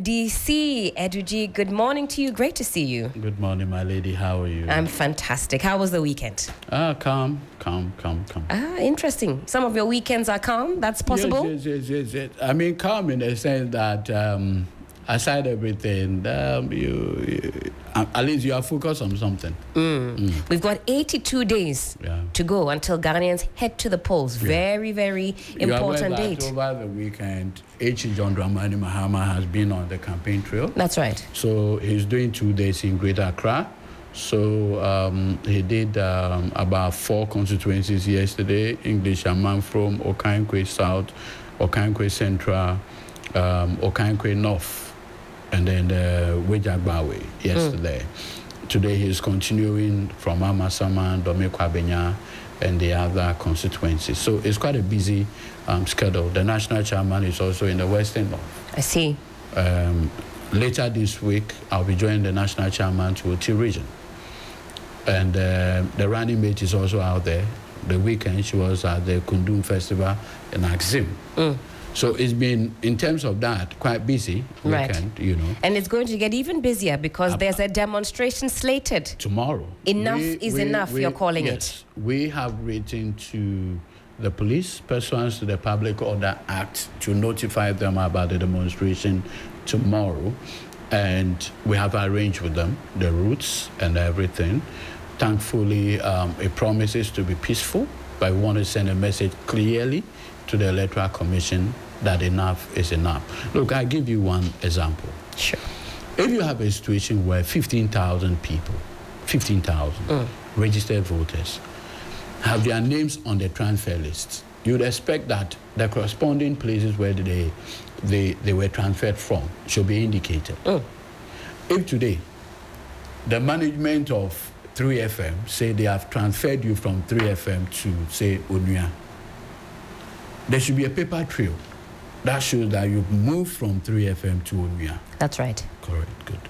DC. Eduji, good morning to you. Great to see you. Good morning, my lady. How are you? I'm fantastic. How was the weekend? Calm. Interesting. Some of your weekends are calm. That's possible? Yes. I mean, calm in the sense that aside everything, at least you are focused on something. We've got 82 days to go until Ghanaians head to the polls. Very, very important date. Over the weekend, H. John Dramani Mahama has been on the campaign trail. That's right. So he's doing 2 days in Greater Accra. So he did about 4 constituencies yesterday: English Amanfrom, Okankwe South, Okankwe Central, Okankwe North, and then Wejagbawe yesterday. Today he's continuing from Amasaman, Domekwabenya, and the other constituencies. So it's quite a busy schedule. The national chairman is also in the Western North. I see. Later this week, I'll be joining the national chairman to Oti region. And the running mate is also out there. The weekend she was at the Kundum Festival in Axim. So it's been, in terms of that, quite busy weekend, you know. And it's going to get even busier because there's a demonstration slated. Tomorrow. Enough is enough, you're calling it. We have written to the police, pursuant to the Public Order Act, to notify them about the demonstration tomorrow. And we have arranged with them the routes and everything. Thankfully, it promises to be peaceful, but we want to send a message clearly to the Electoral Commission that enough is enough. Look, I'll give you one example. Sure. If you have a situation where 15,000 people, 15,000 registered voters, have their names on the transfer list, you'd expect that the corresponding places where they were transferred from should be indicated. If today, the management of 3FM say they have transferred you from 3FM to, say, Onua, there should be a paper trail that shows that you've moved from 3FM to Onua. That's right. Correct, good.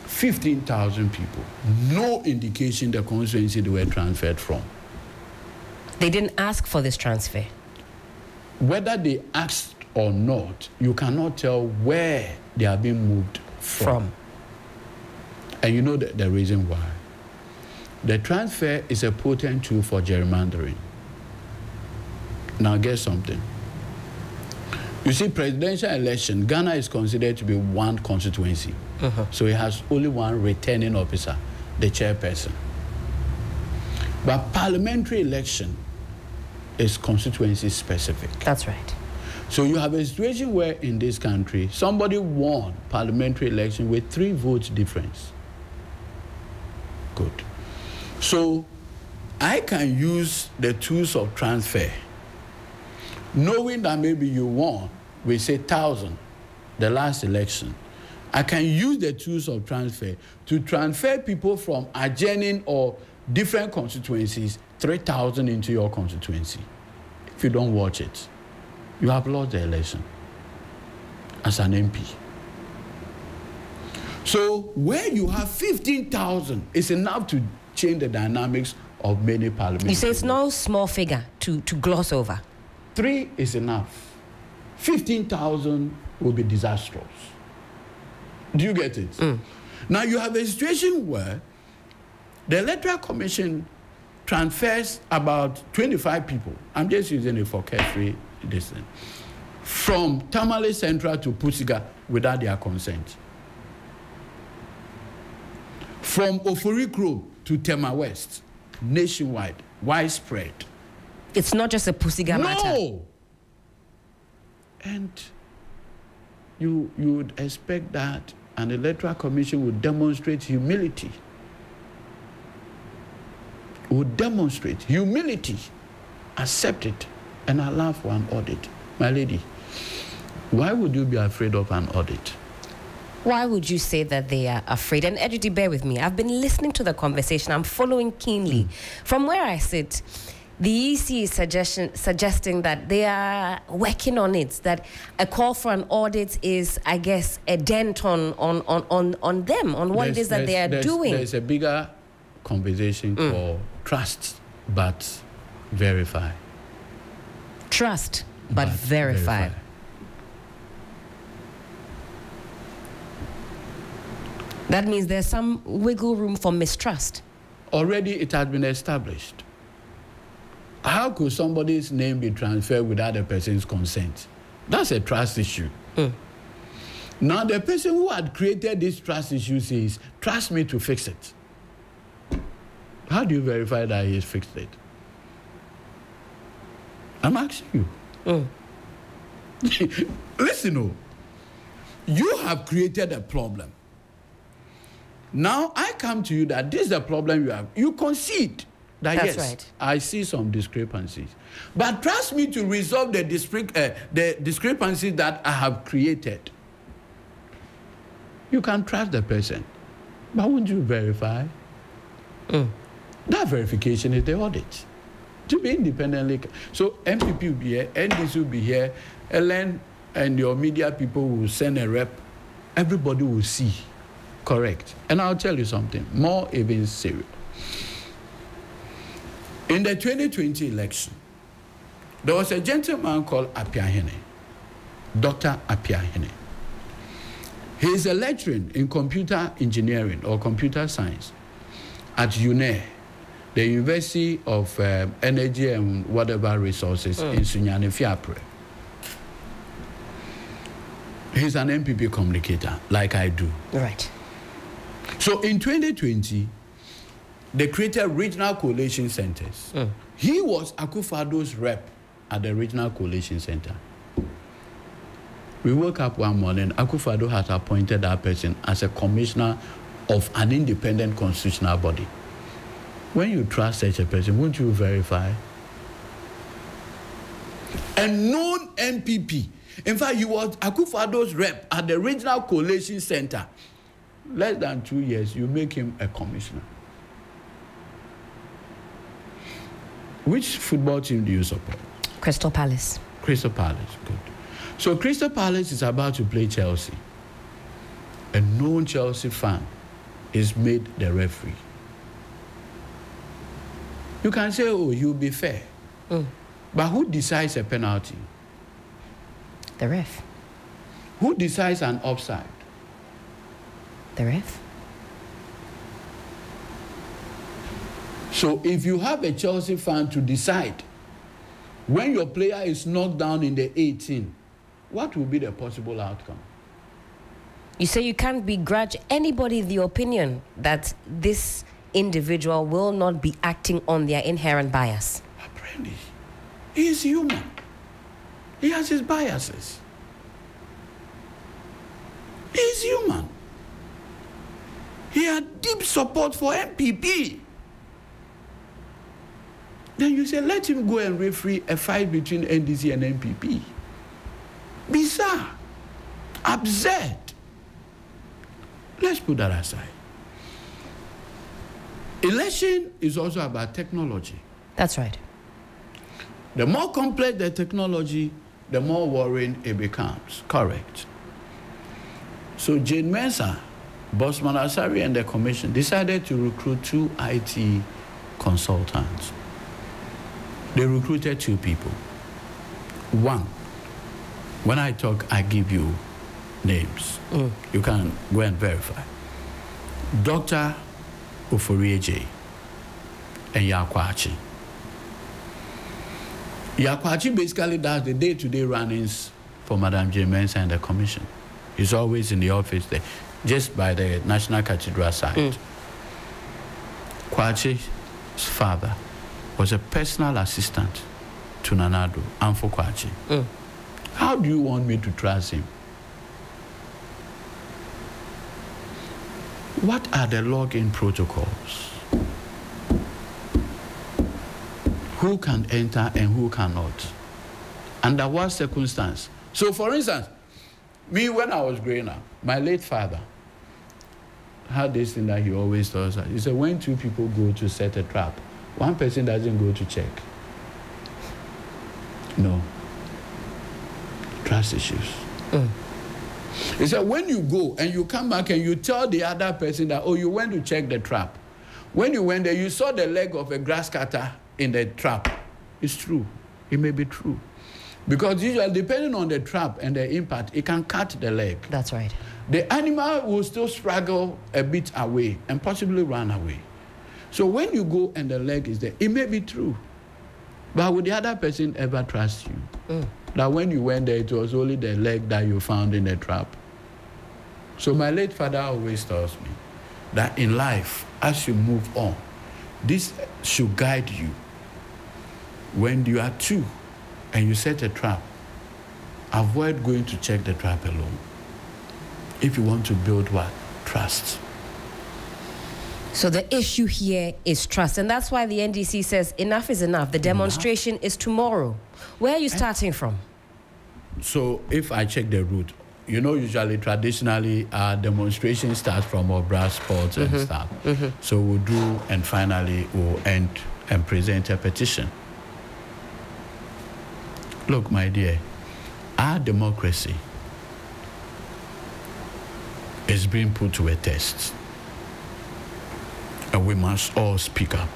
15,000 people, no indication the constituency they were transferred from. They didn't ask for this transfer. Whether they asked or not, you cannot tell where they are being moved from. And you know the reason why. The transfer is a potent tool for gerrymandering. Now get something. You see, presidential election, Ghana is considered to be one constituency. So it has only one returning officer, the chairperson. But parliamentary election is constituency specific. That's right. So you have a situation where in this country, somebody won parliamentary election with 3 votes difference. Good. So I can use the tools of transfer, knowing that maybe you won, we say 1,000, the last election. I can use the tools of transfer to transfer people from adjoining or different constituencies, 3,000 into your constituency. If you don't watch it, you have lost the election as an MP. So where you have 15,000, it's enough to change the dynamics of many parliaments. You say it's no small figure to gloss over. 3 is enough. 15,000 will be disastrous. Do you get it? Now you have a situation where the Electoral Commission transfers about 25 people. I'm just using it for carefree distance. From Tamale Central to Pusiga without their consent. From Oforikro to Tema West, nationwide, widespread. It's not just a Pusiga matter. No! And you would expect that an Electoral Commission would demonstrate humility. Would demonstrate humility, accept it, and allow for an audit. My lady, why would you be afraid of an audit? Why would you say that they are afraid? And Eduji, bear with me. I've been listening to the conversation. I'm following keenly. From where I sit, the EC is suggesting that they are working on it, that a call for an audit is, I guess, a dent on them, on what it is that they are doing. There's a bigger conversation called trust, but verify. Trust, but verify. That means there's some wiggle room for mistrust. Already it has been established. How could somebody's name be transferred without the person's consent? That's a trust issue. Now, the person who had created this trust issue says, trust me to fix it. How do you verify that he has fixed it? I'm asking you. Listen, you have created a problem. Now, I come to you that this is the problem you have. You concede that, That's yes, right. I see some discrepancies. But trust me to resolve the discrepancies that I have created. You can trust the person. But wouldn't you verify? That verification is the audit. To be independently. So MPP will be here, NDC will be here, Ellen and your media people will send a rep. Everybody will see. Correct. And I'll tell you something more even serious. In the 2020 election, there was a gentleman called Apiahene, Dr. Apiahene. He is a lecturer in computer engineering or computer science at UNE, the University of Energy and Whatever Resources in Sunyani Fiapre. He's an MPP communicator, like I do. Right. So in 2020, they created regional coalition centers. He was Akufo-Addo's rep at the regional coalition center. We woke up one morning, Akufo-Addo had appointed that person as a commissioner of an independent constitutional body. When you trust such a person, won't you verify? A known MPP. In fact, he was Akufo-Addo's rep at the regional coalition center. Less than 2 years, you make him a commissioner. Which football team do you support? Crystal Palace. Crystal Palace, good. So Crystal Palace is about to play Chelsea. A known Chelsea fan is made the referee. You can say, oh, you'll be fair. But who decides a penalty? The ref. Who decides an offside? The ref. So if you have a Chelsea fan to decide when your player is knocked down in the 18, what will be the possible outcome? You say you can't begrudge anybody the opinion that this individual will not be acting on their inherent bias. Apparently, he is human. He has his biases. He is human. He had deep support for MPP. Then you say, let him go and referee a fight between NDC and MPP. Bizarre. Absurd. Let's put that aside. Election is also about technology. That's right. The more complex the technology, the more worrying it becomes. Correct. So Jane Mensah, Bosman Asari, and the commission decided to recruit 2 IT consultants. They recruited 2 people. One, when I talk, I give you names. You can go and verify. Dr. Oforiaje and Yakwachi. Yakwachi basically does the day-to-day runnings for Madam Jane Mensah and the commission. He's always in the office there, just by the National Cathedral side. Kwachi's father was a personal assistant to Nanado, Amfo Kwachi. How do you want me to trust him? What are the login protocols? Who can enter and who cannot? Under what circumstance? So, for instance, me, when I was growing up, my late father had this thing that he always tells us. He said, when 2 people go to set a trap, 1 person doesn't go to check. No. Trust issues. He said, when you go and you come back and you tell the other person that, oh, you went to check the trap. When you went there, you saw the leg of a grass cutter in the trap. It's true. It may be true. Because usually, depending on the trap and the impact, it can cut the leg. That's right. the animal will still struggle a bit away and possibly run away. So when you go and the leg is there, it may be true. But would the other person ever trust you? That when you went there, it was only the leg that you found in the trap? So my late father always tells me that in life, as you move on, this should guide you. When you are two and you set a trap, avoid going to check the trap alone. If you want to build what? Trust. So the issue here is trust. And that's why the NDC says enough is enough. The demonstration is tomorrow. Where are you starting from? So if I check the route, you know, usually, traditionally, our demonstration starts from our brass sports and stuff. So we'll do, and finally we'll end and present a petition. Look, my dear, our democracy is being put to a test. And we must all speak up.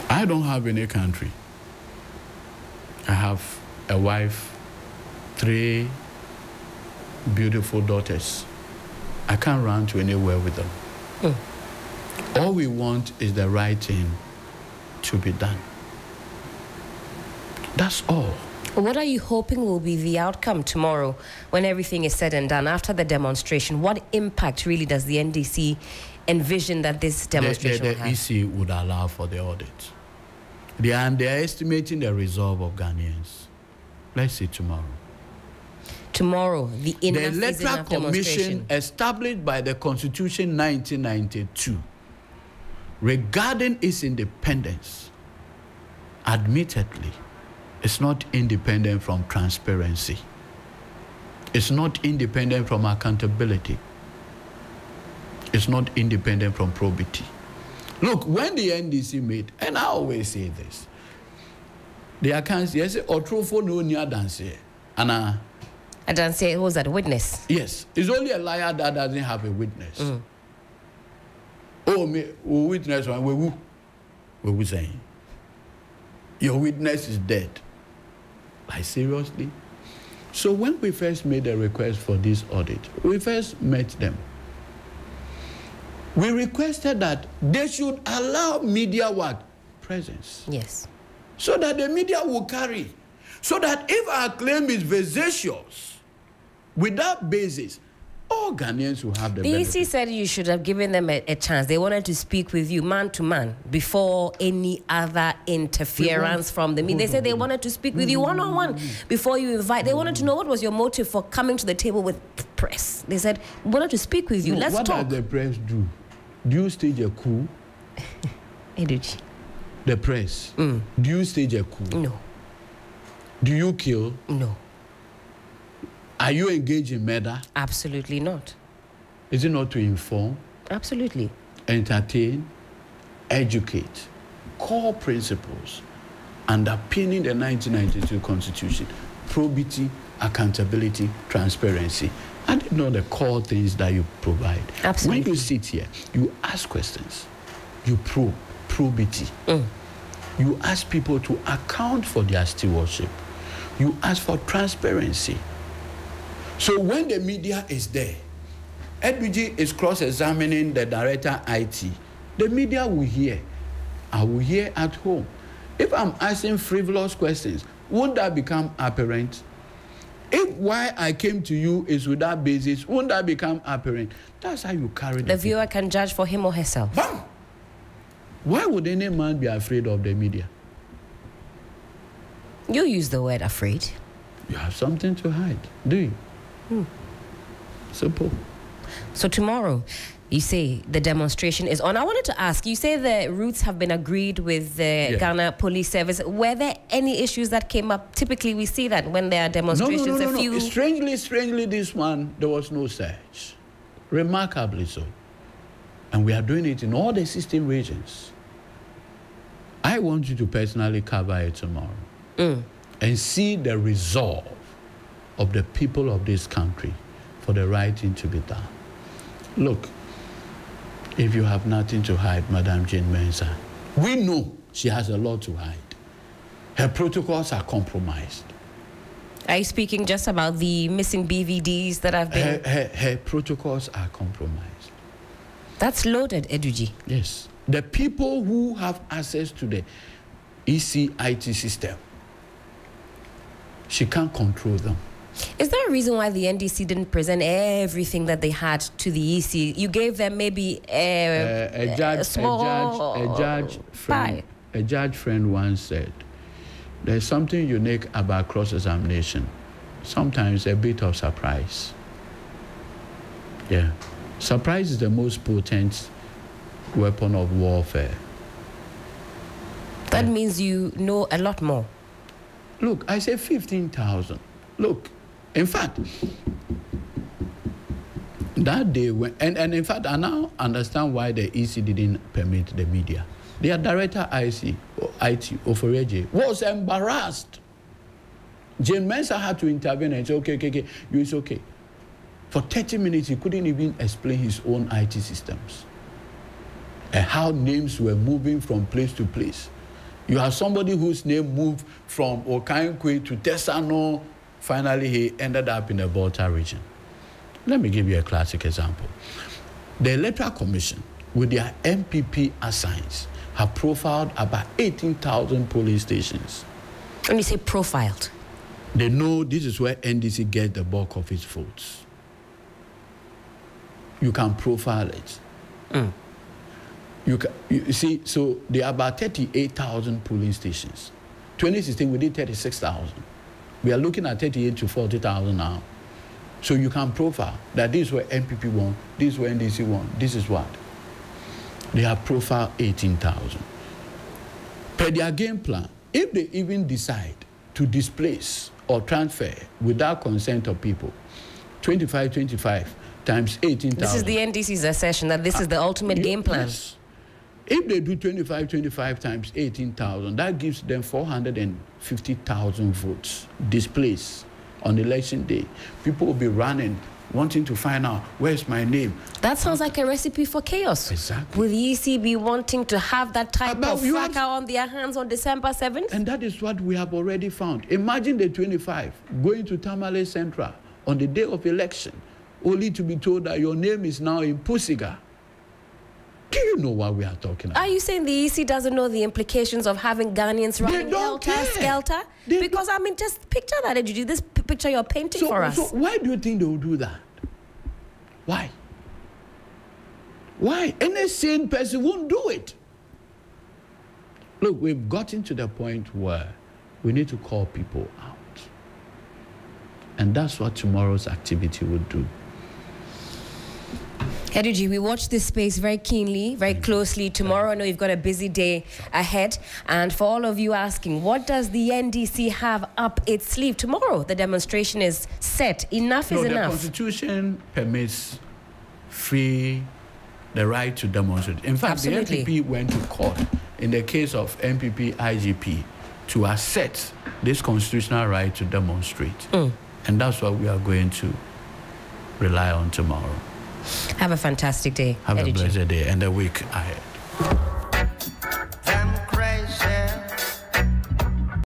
I don't have any country. I have a wife, 3 beautiful daughters. I can't run to anywhere with them. All we want is the right thing to be done. That's all. What are you hoping will be the outcome tomorrow when everything is said and done after the demonstration? What impact really does the NDC envision that this demonstration will have? The EC would allow for the audit. They are underestimating the resolve of Ghanaians. Let's see tomorrow. Tomorrow, the Electoral Commission established by the Constitution 1992 regarding its independence, admittedly, it's not independent from transparency. It's not independent from accountability. It's not independent from probity. Look, when the NDC made, and I always say this, the accounts, yes, Otrofo no nia dance, and I don't say it was that a witness. Yes, it's only a liar that doesn't have a witness. Oh, me, witness one, we saying your witness is dead. Like, seriously? So when we first made a request for this audit, we first met them. We requested that they should allow media what? Presence. Yes. So that the media will carry. So that if our claim is vexatious, without basis, all Ghanaians will have the benefit. The EC said you should have given them a chance. They wanted to speak with you man to man before any other interference from the media. They said they wanted to speak with you one-on-one before you invite. They wanted to know what was your motive for coming to the table with the press. They said, we wanted to speak with you. Let's talk. What does the press do? Do you stage a coup? The press. Do you stage a coup? No. Do you kill? No. Are you engaged in murder? Absolutely not. Is it not to inform? Absolutely. Entertain, educate, core principles underpinning the 1992 Constitution: probity, accountability, transparency. Are they not the core things that you provide? Absolutely. When you sit here, you ask questions, you probe, probity. You ask people to account for their stewardship. You ask for transparency. So when the media is there, Edwigi is cross-examining the director IT, the media will hear. I will hear at home. If I'm asking frivolous questions, won't that become apparent? If why I came to you is without basis, won't that become apparent? That's how you carry the viewer can judge for him or herself. Bam! Why would any man be afraid of the media? You use the word afraid. You have something to hide, do you? Simple. So tomorrow, you say the demonstration is on. I wanted to ask, you say the routes have been agreed with the Ghana Police Service. Were there any issues that came up? Typically, we see that when there are demonstrations, no. Strangely, this one, there was no search. Remarkably so. And we are doing it in all the 16 regions. I want you to personally cover it tomorrow and see the resolve of the people of this country for the right thing to be done. Look, if you have nothing to hide, Madam Jane Mensah, we know she has a lot to hide. Her protocols are compromised. Are you speaking just about the missing BVDs that have been... Her protocols are compromised. That's loaded, Eduji. Yes. The people who have access to the EC IT system, she can't control them. Is there a reason why the NDC didn't present everything that they had to the EC? You gave them maybe a judge friend once said, there's something unique about cross-examination. Sometimes a bit of surprise. Yeah. Surprise is the most potent weapon of warfare. That means you know a lot more. Look, I say 15,000. Look, in fact, that day when, and in fact, I now understand why the EC didn't permit the media. Their director IT, Oforeje, was embarrassed. Jane Mensah had to intervene and say, okay, it's okay. For 30 minutes, he couldn't even explain his own IT systems and how names were moving from place to place. You have somebody whose name moved from Okankwe to Tesano. Finally, he ended up in the Volta region. Let me give you a classic example. The Electoral Commission, with their MPP assigns, have profiled about 18,000 police stations. When you say profiled? They know this is where NDC gets the bulk of its votes. You can profile it. You see, so there are about 38,000 polling stations. 2016, we did 36,000. We are looking at 38 to 40,000 now. So you can profile that this is where MPP won, this is where NDC won, this is what. They have profiled 18,000. Per their game plan, if they even decide to displace or transfer without consent of people, 25 times 18,000. This is the NDC's assertion that this is the ultimate game plan. Yes. If they do 25 times 18,000, that gives them 450,000 votes displaced on election day. People will be running, wanting to find out, where's my name? That sounds like a recipe for chaos. Exactly. Will the ECB wanting to have that type of fracas on their hands on December 7th? And that is what we have already found. Imagine the 25 going to Tamale Central on the day of election, only to be told that your name is now in Pusiga. Do you know what we are talking about? Are you saying the EC doesn't know the implications of having Ghanaians running helter-skelter? Because, I mean, just picture that, Ejuji, this picture you're painting for us. So why do you think they will do that? Why? Why? Any sane person won't do it. Look, we've gotten to the point where we need to call people out. And that's what tomorrow's activity will do. Eduji, we watch this space very keenly, very closely. Tomorrow, I know you've got a busy day ahead. And for all of you asking, what does the NDC have up its sleeve? Tomorrow, the demonstration is set. Enough is enough. The Constitution permits the right to demonstrate. In fact, Absolutely. The NPP went to court in the case of NPP IGP to assert this constitutional right to demonstrate. And that's what we are going to rely on tomorrow. Have a fantastic day. Have a blessed day and a week ahead.